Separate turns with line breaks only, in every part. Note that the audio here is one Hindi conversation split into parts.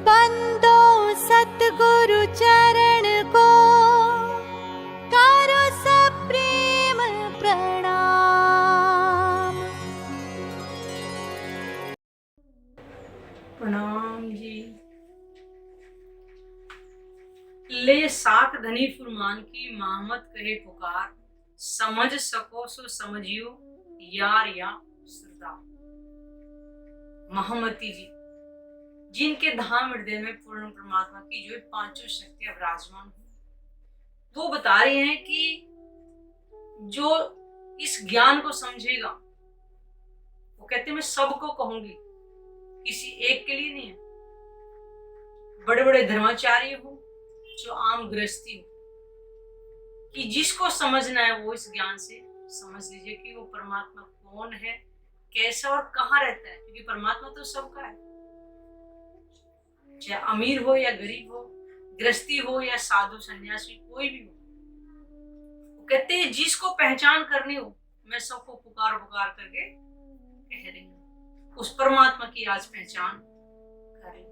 बंदो सतगुरु चरण को करो सप्रेम प्रणाम।
प्रणाम जी। ले साख धनी फुरमान की माहमत कहे पुकार, समझ सको सो समझियो यार या सरदार। महामती जी, जिनके धाम हृदय में पूर्ण परमात्मा की जो पांचों शक्तियां विराजमान हो, वो बता रहे हैं कि जो इस ज्ञान को समझेगा, वो कहते हैं मैं सबको कहूंगी, किसी एक के लिए नहीं है। बड़े बड़े धर्माचार्य हो, जो आम गृहस्थी हो, कि जिसको समझना है वो इस ज्ञान से समझ लीजिए कि वो परमात्मा कौन है, कैसा और कहाँ रहता है। क्योंकि परमात्मा तो सबका है, चाहे अमीर हो या गरीब हो, गृहस्थी हो या साधु सन्यासी, कोई भी हो। वो कहते हैं जिसको पहचान करनी हो, मैं सबको पुकार पुकार करके कह रही हूँ, उस परमात्मा की आज पहचान करें।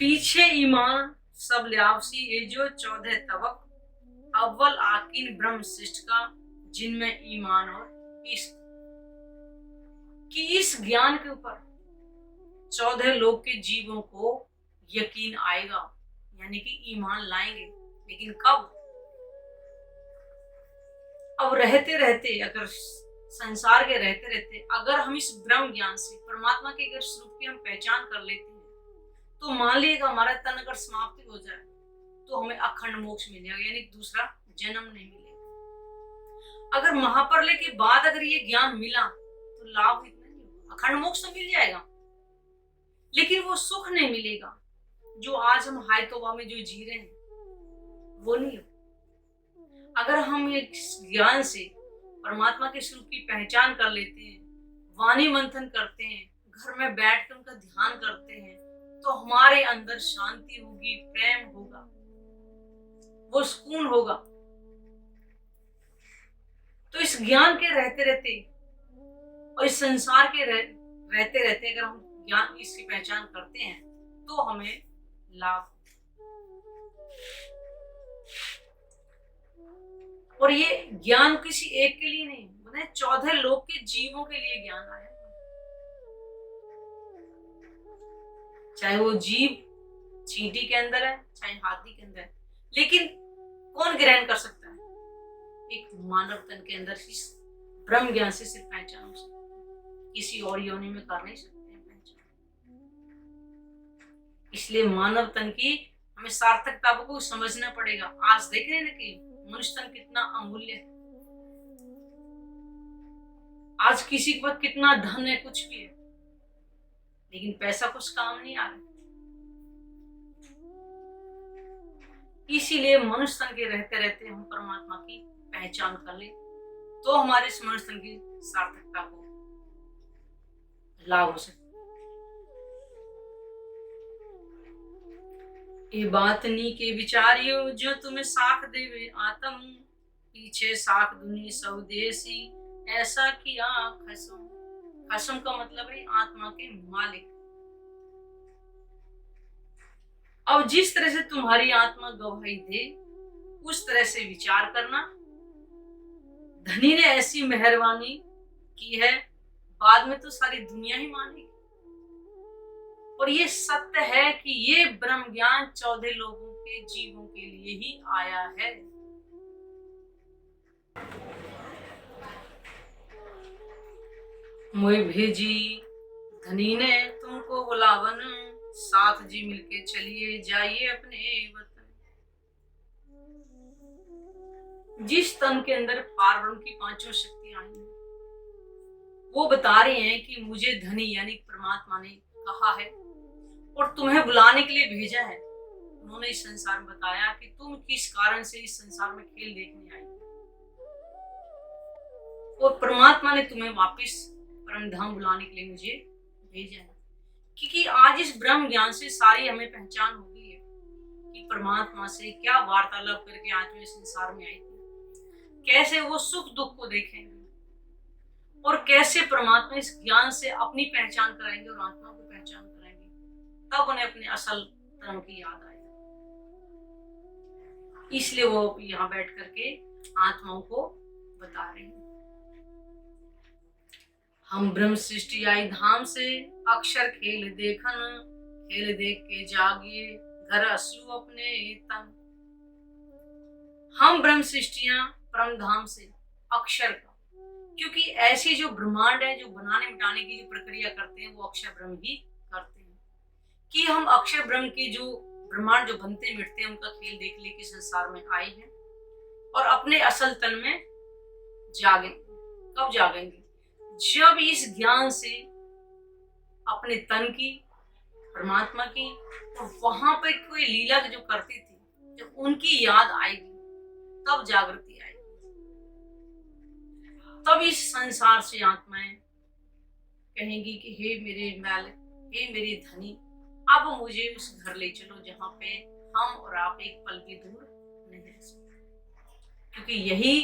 पीछे ईमान सब ल्यावसी ये जो 14 तबक, अव्वल आकिन ब्रह्म शिष्ट का, जिनमें ईमान और इश्क। कि इस ज्ञान के ऊपर 14 लोग के जीवों को यकीन आएगा, यानी कि ईमान लाएंगे। लेकिन कब? अब रहते रहते, अगर संसार के रहते रहते अगर हम इस ब्रह्म ज्ञान से परमात्मा के अगर स्वरूप की हम पहचान कर लेते हैं, तो मान लीजिएगा हमारा तन अगर समाप्ति हो जाए तो हमें अखंड मोक्ष मिलेगा, यानी दूसरा जन्म नहीं मिलेगा। अगर महाप्रलय के बाद अगर ये ज्ञान मिला तो लाभ इतना नहीं होगा। अखंड मोक्ष तो मिल जाएगा, लेकिन वो सुख नहीं मिलेगा जो आज हम हाय तौबा में जो जी रहे हैं, वो नहीं हो। अगर हम एक ज्ञान से परमात्मा के स्वरूप की पहचान कर लेते हैं, वाणी मंथन करते हैं, घर में बैठकर उनका ध्यान करते हैं, तो हमारे अंदर शांति होगी, प्रेम होगा, वो सुकून होगा। तो इस ज्ञान के रहते रहते और इस संसार के रहते रहते अगर हम ज्ञान इसकी पहचान करते हैं तो हमें लाभ। और ये ज्ञान किसी एक के लिए नहीं, मतलब 14 लोग के जीवों के लिए ज्ञान आया। चाहे वो जीव चींटी के अंदर है, चाहे हाथी के अंदर है, लेकिन कौन ग्रहण कर सकता है? एक मानव तन के अंदर इस ब्रह्म ज्ञान से सिर्फ पहचान हो सकती है, किसी और योनि में कर नहीं सकते हैं पहचान। इसलिए मानव तन की हमें सार्थकता को समझना पड़ेगा। आज देख रहे हैं ना कि मनुष्य तन कितना अमूल्य है। आज किसी के पास कितना धन है, कुछ भी है, लेकिन पैसा कुछ काम नहीं आ रहा। इसीलिए मनुष्य तन के रहते रहते हम परमात्मा की पहचान कर ले, तो हमारे इस मनुष्य तन की सार्थकता को लाभ हो सकता। ये बात नी के विचारियो, जो तुम्हें साख देवे आत्म, पीछे साख दुनी स्वदेशी, ऐसा किया खसम। खसम का मतलब है आत्मा के मालिक। अब जिस तरह से तुम्हारी आत्मा गवाही दे, उस तरह से विचार करना। धनी ने ऐसी मेहरबानी की है, बाद में तो सारी दुनिया ही मानेगी। और ये सत्य है कि ये ब्रह्म ज्ञान 14 लोगों के जीवों के लिए ही आया है। मोय भेजी धनी ने तुमको बुलावन, साथ जी मिलके चलिए जाइए अपने वतन। जिस तन के अंदर पारब्रह्म की पांचों शक्तियां आई हैं, वो बता रहे हैं कि मुझे धनी यानी परमात्मा ने कहा है और तुम्हें बुलाने के लिए भेजा है। उन्होंने इस संसार में बताया कि तुम किस कारण से इस संसार में खेल देखने आई, और परमात्मा ने तुम्हें वापस परम धाम बुलाने के लिए मुझे भेजा है। क्योंकि आज इस ब्रह्म ज्ञान से सारी हमें पहचान हो गई है कि परमात्मा से क्या वार्तालाप करके आज में संसार में आई थी, कैसे वो सुख दुख को देखेंगे, और कैसे परमात्मा इस ज्ञान से अपनी पहचान कराएंगे और आत्मा को पहचान कराएंगे, तब उन्हें अपने असल धर्म की याद आएगी। इसलिए वो यहाँ बैठ करके आत्माओं को बता रहे हैं। हम ब्रह्म सृष्टि आई धाम से, अक्षर खेल देखन, खेल देख के जागिए घर असु अपने तन। हम ब्रह्म सृष्टियां परम धाम से, अक्षर का, क्योंकि ऐसी जो ब्रह्मांड है, जो बनाने मिटाने की जो प्रक्रिया करते हैं, वो अक्षर ब्रह्म ही करते हैं। कि हम अक्षर ब्रह्म के जो ब्रह्मांड जो बनते मिटते हैं, उनका खेल देख लेके संसार में आए हैं और अपने असल तन में जागेंगे। कब जागेंगे? जब इस ज्ञान से अपने तन की, परमात्मा की, तो वहां पर कोई लीला जो करती थी, जब उनकी याद आएगी, तब जागृति आएगी। तब इस संसार से आत्माएं कहेंगी कि हे मेरे मालिक, हे मेरी धनी, अब मुझे उस घर ले चलो जहां पे हम और आप एक पल भी दूर नहीं रह सकते। क्योंकि यही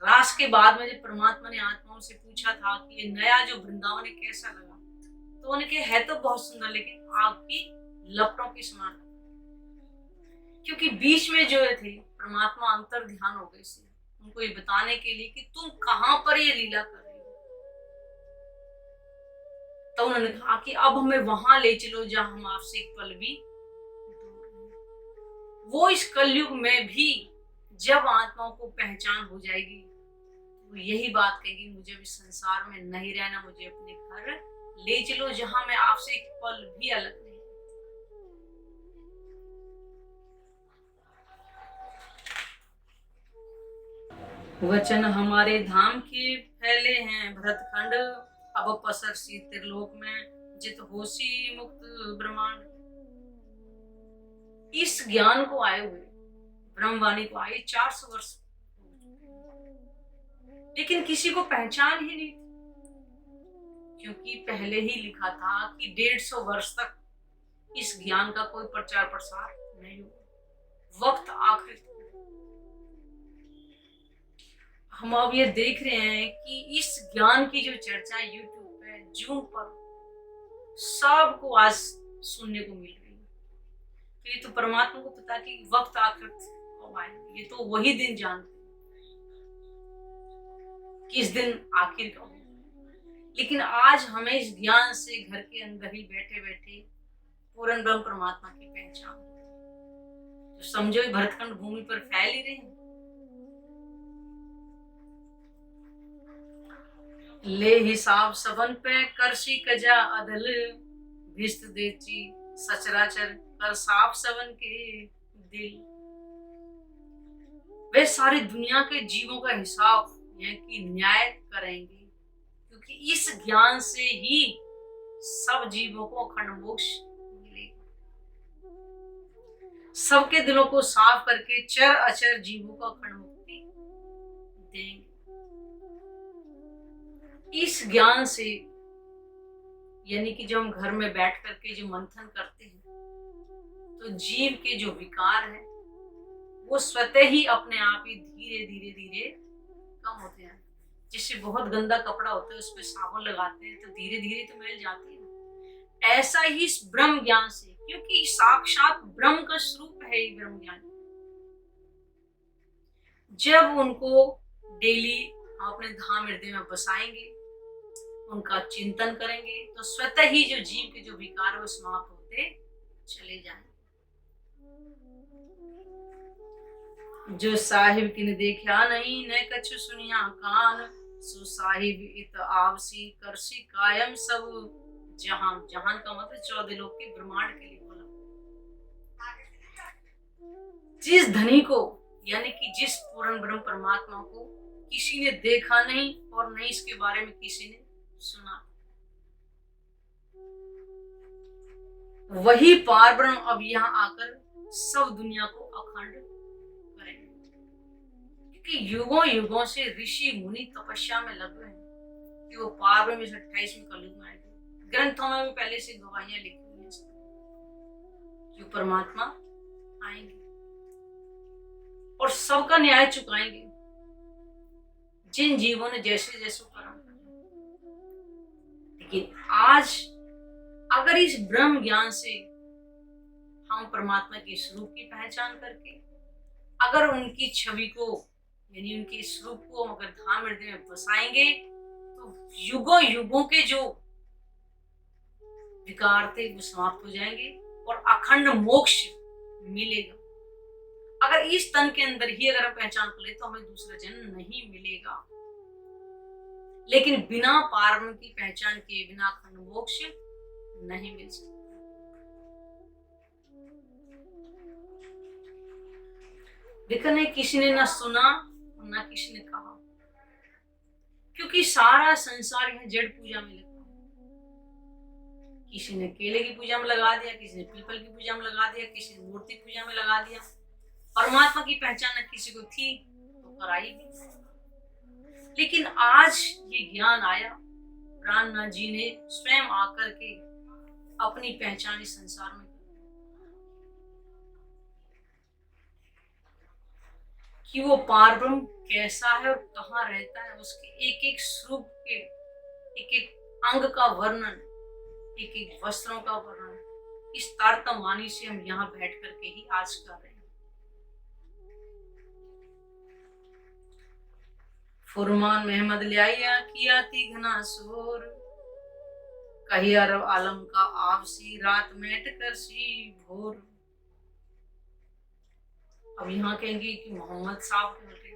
रास के बाद में जब परमात्मा ने आत्माओं से पूछा था कि ये नया जो वृंदावन है कैसा लगा, तो उनके है तो बहुत सुंदर, लेकिन आग की लपटों के समान। क्योंकि बीच में जो थे परमात्मा अंतर ध्यान हो गए थे उनको ये बताने के लिए कि तुम कहां पर ये लीला कर रहे हो। तो उन्होंने कहा कि अब हमें वहां ले चलो जहां हम आपसे एक पल भी दूर हैं। वो इस कलयुग में भी जब आत्माओं को पहचान हो जाएगी, तो यही बात कहेगी, मुझे भी संसार में नहीं रहना, मुझे अपने घर ले चलो जहां मैं आपसे एक पल भी अलग नहीं। वचन हमारे धाम के फैले हैं भरतखंड, अब पसर सी त्रिलोक में, जित होशी मुक्त ब्रह्मांड। इस ज्ञान को आए हुए, ब्रह्मवाणी को आए 400 वर्ष, लेकिन किसी को पहचान ही नहीं थी। क्योंकि पहले ही लिखा था कि 150 वर्ष तक इस ज्ञान का कोई प्रचार प्रसार नहीं हुआ। वक्त आखिर हम अब ये देख रहे हैं कि इस ज्ञान की जो चर्चा यूट्यूब पे, जूम पर सबको आज सुनने को मिल रही है। तो ये तो परमात्मा को पता कि वक्त आखिर कब आएगा, ये तो वही दिन जानते किस दिन आखिर का होगा। लेकिन आज हमें इस ज्ञान से घर के अंदर ही बैठे बैठे पूर्ण ब्रह्म परमात्मा की पहचान, तो समझो भरतखंड भूमि पर फैल ही रहे हैं। ले हिसाब सबन पे करसी कजा अदल, भिस्त देची सचराचर कर साफ सबन के दिल। वे सारी दुनिया के जीवों का हिसाब यानी कि न्याय करेंगे, क्योंकि इस ज्ञान से ही सब जीवों को अखंड मोक्ष मिलेगा। सबके दिलों को साफ करके चर अचर जीवों को अखंड मुक्ति देंगे। इस ज्ञान से यानी कि जब हम घर में बैठ करके जो मंथन करते हैं, तो जीव के जो विकार है वो स्वतः ही अपने आप ही धीरे धीरे धीरे कम होते हैं। जिससे बहुत गंदा कपड़ा होता है, उस पर साबुन लगाते हैं तो धीरे धीरे तो मैल जाती है। ऐसा ही इस ब्रह्म ज्ञान से, क्योंकि साक्षात ब्रह्म का स्वरूप है ये ब्रह्म ज्ञान, जब उनको डेली हम अपने धाम हृदय में बसाएंगे, उनका चिंतन करेंगे, तो स्वतः ही जो जीव के जो विकार है वो समाप्त होते चले जाएंगे। जो साहिब किन देखा नहीं, न कछु सुनिया कान, सो साहिब इत आवसी करसी कायम सब जहान। जहान का मतलब 14 लोक के ब्रह्मांड के लिए बोला। जिस धनी को यानी कि जिस पूर्ण ब्रह्म परमात्मा को किसी ने देखा नहीं और नहीं इसके बारे में किसी ने सुना, वही पार ब्रह्म अब यहाँ आकर सब दुनिया को अखंड करेंगे। क्योंकि युगों युगों से ऋषि मुनि तपस्या में लगे हैं कि वो पार ब्रह्म 28वें कलयुग में आएंगे। ग्रंथों में भी पहले से गवाहियां लिखी हुई हैं कि परमात्मा आएंगे और सबका न्याय चुकाएंगे। जिन जीवों ने जैसे जैसे कर्म किया, लेकिन आज अगर इस ब्रह्म ज्ञान से हम परमात्मा के स्वरूप की पहचान करके अगर उनकी छवि को यानी उनके स्वरूप को अगर धाम हृदय में बसाएंगे तो युगों युगों के जो विकार थे वो समाप्त हो जाएंगे और अखंड मोक्ष मिलेगा। अगर इस तन के अंदर ही अगर हम पहचान कर ले तो हमें दूसरा जन्म नहीं मिलेगा, लेकिन बिना पारब्रह्म की पहचान किए बिना अखंड मोक्ष नहीं मिल सकता। लेकिन नहीं किसी ने ना सुना और ना किसी ने कहा, क्योंकि सारा संसार यह जड़ पूजा में लगा। किसी ने केले की पूजा में लगा दिया, किसी ने पीपल की पूजा में लगा दिया, किसी ने मूर्ति पूजा में लगा दिया। परमात्मा की पहचान न किसी को थी तो कराई भी। लेकिन आज ये ज्ञान आया, प्राणनाथ जी ने स्वयं आकर के अपनी पहचान इस संसार में कि वो पारब्रह्म कैसा है और कहाँ रहता है, उसके एक एक स्वरूप के एक एक अंग का वर्णन, एक एक वस्त्रों का वर्णन इस तारतम वाणी से हम यहाँ बैठ करके ही आज कर रहे हैं। फुरमान महमद लिया किया ती घना सोर, कही अरब आलम का आवसी रात मैट कर सी भोर। अब यहाँ कहेंगे कि मोहम्मद साहब के बेटे,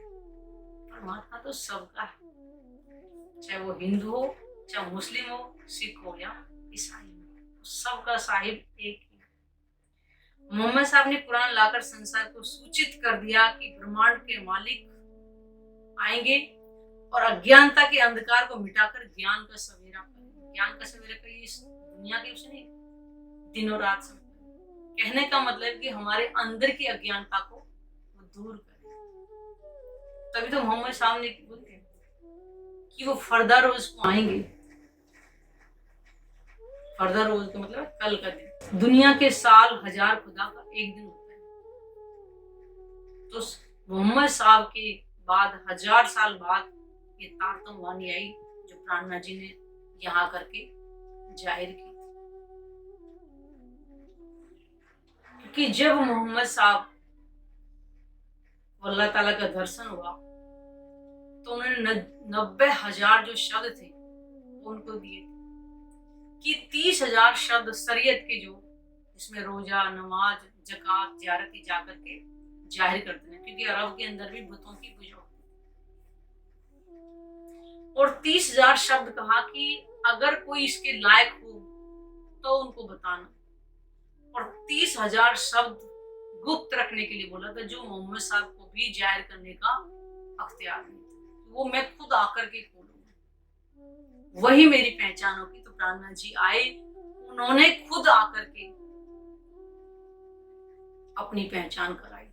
परमात्मा तो सबका है, चाहे वो हिंदू हो, चाहे मुस्लिम हो, सिख हो या ईसाई हो, सबका साहिब एक ही है। मोहम्मद साहब ने कुरान लाकर संसार को सूचित कर दिया कि ब्रह्मांड के मालिक आएंगे और अज्ञानता के अंधकार को मिटाकर ज्ञान का सवेरा करेंगे। ज्ञान का सवेरा करिए इस दुनिया के उसे नहीं, दिन और रात समय। कहने का मतलब कि हमारे अंदर की अज्ञानता को वो दूर करें। तभी तो मोहम्मद साहब ने बोलते कि वो फर्दा रोज को आएंगे। फर्दा रोज का मतलब कल का दिन। दुनिया के साल हजार खुदा का एक दिन होता है, तो मोहम्मद साहब के बाद 1000 साल बाद ये तारतम वाणी आई जो प्राणनाथ जी ने यहाँ करके जाहिर की। क्योंकि जब मोहम्मद साहब अल्लाह ताला का दर्शन हुआ तो उन्होंने 90,000 जो शब्द थे उनको दिए थे कि 30,000 शब्द शरीयत के जो इसमें रोजा, नमाज, ज़कात, ज़ियारत जाकर के जाहिर करते हैं, क्योंकि अरब के अंदर भी बुतों की पूजा होती है। और 30,000 शब्द कहा कि अगर कोई इसके लायक हो तो उनको बताना, और 30,000 शब्द गुप्त रखने के लिए बोला था, जो मोहम्मद साहब को भी जाहिर करने का अख्तियार नहीं था। वो मैं खुद आकर के खोलूंगा, वही मेरी पहचान होगी। तो प्राणनाथ जी आए, उन्होंने खुद आकर के अपनी पहचान कराई।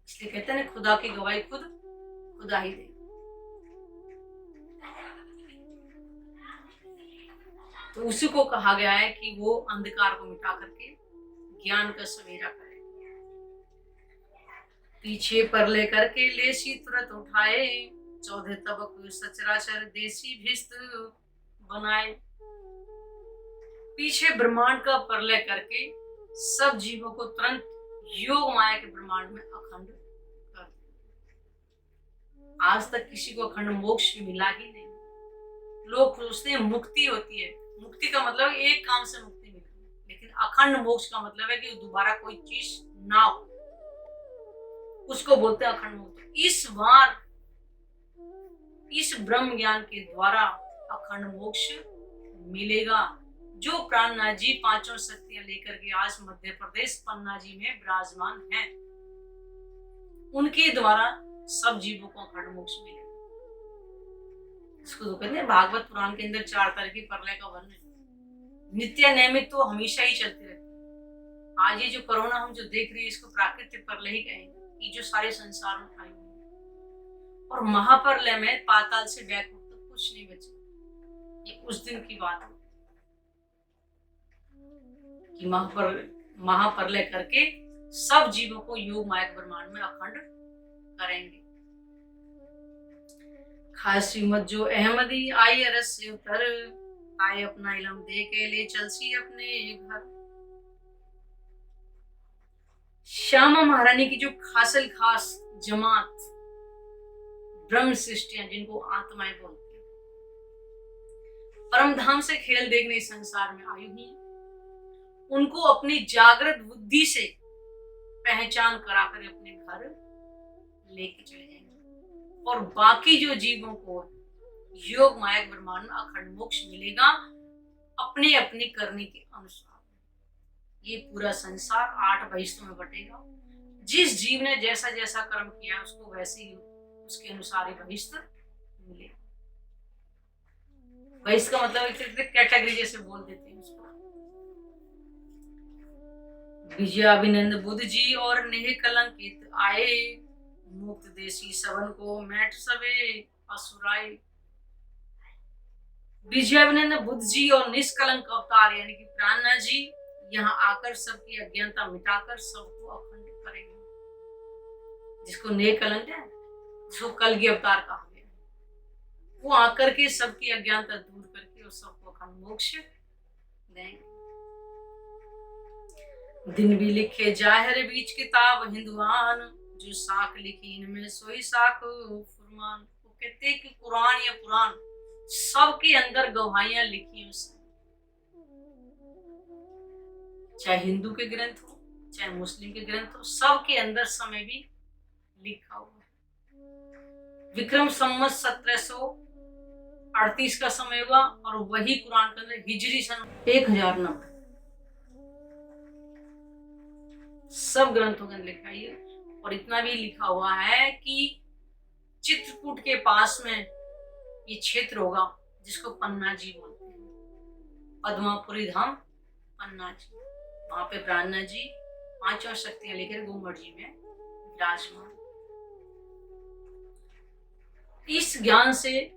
इसलिए कहते हैं खुदा की गवाही खुद खुदा ही दे। तो उसी को कहा गया है कि वो अंधकार को मिटा करके ज्ञान का सवेरा करे। पीछे पर लेकर के लेसी तुरंत उठाए, 14 तबक सचराचर देसी भिस्त बनाए। पीछे ब्रह्मांड का परलय करके सब जीवों को तुरंत योग माया के ब्रह्मांड में अखंड कर दिया। आज तक किसी को अखंड मोक्ष मिला ही नहीं। लोग सोचते हैं मुक्ति होती है, मुक्ति का मतलब एक काम से मुक्ति मिलती है, लेकिन अखंड मोक्ष का मतलब है कि दोबारा कोई चीज ना हो, उसको बोलते हैं अखंड मोक्ष। इस बार इस ब्रह्म ज्ञान के द्वारा अखंड मोक्ष मिलेगा, जो प्राणनाथ जी पांचों शक्तियां लेकर के आज मध्य प्रदेश पन्ना जी में विराजमान हैं, उनके द्वारा सब जीवों को अखंड मोक्ष मिलेगा। इसको तो कहते हैं भागवत पुराण के अंदर 4 तरह की प्रलय का वर्णन। नित्य नैमित तो हमेशा ही चलते रहते हैं। आज ये जो कोरोना हम जो देख रहे हैं, इसको प्राकृतिक प्रलय ही कहेंगे, कि जो सारे संसार में आई हुई। और महाप्रलय में पाताल से बैकुंठ तक कुछ नहीं बचा। ये उस दिन की बात है कि महाप्रलय करके सब जीवों को योग माया ब्रह्मांड में अखंड करेंगे। खास श्रीमत जो अहमदी आई अरस से उतर, ताए अपना इलम दे के ले चलसी अपने घर। श्यामा महारानी की जो खासल खास जमात ब्रह्म सृष्टियां, जिनको आत्माएं बोलते हैं, परम धाम से खेल देखने इस संसार में आई हुई, उनको अपनी जागृत बुद्धि से पहचान कराकर अपने घर लेके चले जाएंगे। और बाकी जो जीवों को योग माया ब्रह्मांड अखंड मोक्ष मिलेगा अपने अपनी करने के अनुसार। ये पूरा संसार 8 बहिष्ठों में बटेगा। जिस जीव ने जैसा जैसा कर्म किया उसको वैसे ही उसके अनुसार ही बहिष्ठ मिलेगा। बहिष्ठ का मतलब एक कैटेगरी जैसे बोल देते हैं उसको। विजयाभिनंद बुद्ध जी और नेह कलंकित आए, मुक्त देशी सवन को मैट सवे असुराए। विजयाभिनंद बुद्ध जी और निष्कलंक अवतार यानी कि प्राणनाथ जी यहाँ आकर सबकी अज्ञानता मिटाकर सबको अखंड करेंगे। जिसको नेह कलंक है, जिसको कलगी अवतार कहा गया, वो आकर के सबकी अज्ञानता दूर करके और सबको अखंड मोक्ष देंगे। दिन भी लिखे जाहिर बीच किताब हिंदुआन, जो साख लिखी इनमें सोई साख फुरमान। वो कहते कि कुरान या पुराण सबके अंदर गवाहियां लिखी उसने, चाहे हिंदू के ग्रंथ हो चाहे मुस्लिम के ग्रंथ हो, सबके अंदर समय भी लिखा हुआ है। विक्रम संवत 1738 का समय हुआ और वही कुरान के अंदर हिजरी सन 1090 सब ग्रंथों के अंदर लिखा है। और इतना भी लिखा हुआ है कि चित्रकूट के पास में ये क्षेत्र होगा जिसको पन्ना जी बोलते हैं, पद्मापुरी धाम पन्ना जी। वहां पे प्राणनाथ जी 5 शक्तियां लेकर गुम्बद जी में विराजमान। इस ज्ञान से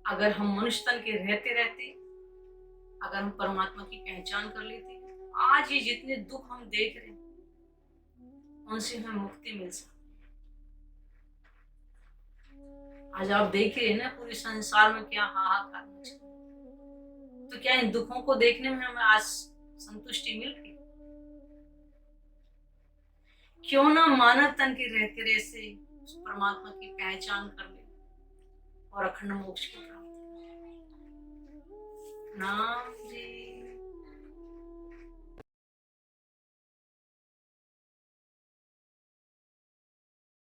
अगर हम मनुष्य तन के रहते रहते अगर हम परमात्मा की पहचान कर लेते, आज ये जितने दुख हम देख रहे हैं उनसे हमें मुक्ति मिल सकती है। आज आप देख रहे हैं ना पूरे संसार में क्या हाहाकार मच रहा है, तो क्या इन दुखों को देखने में हमें आज संतुष्टि मिल रही? क्यों ना मानव तन के रहते रहते उस परमात्मा की पहचान कर ले और अखंड मोक्ष की प्राप्ति। नाम जी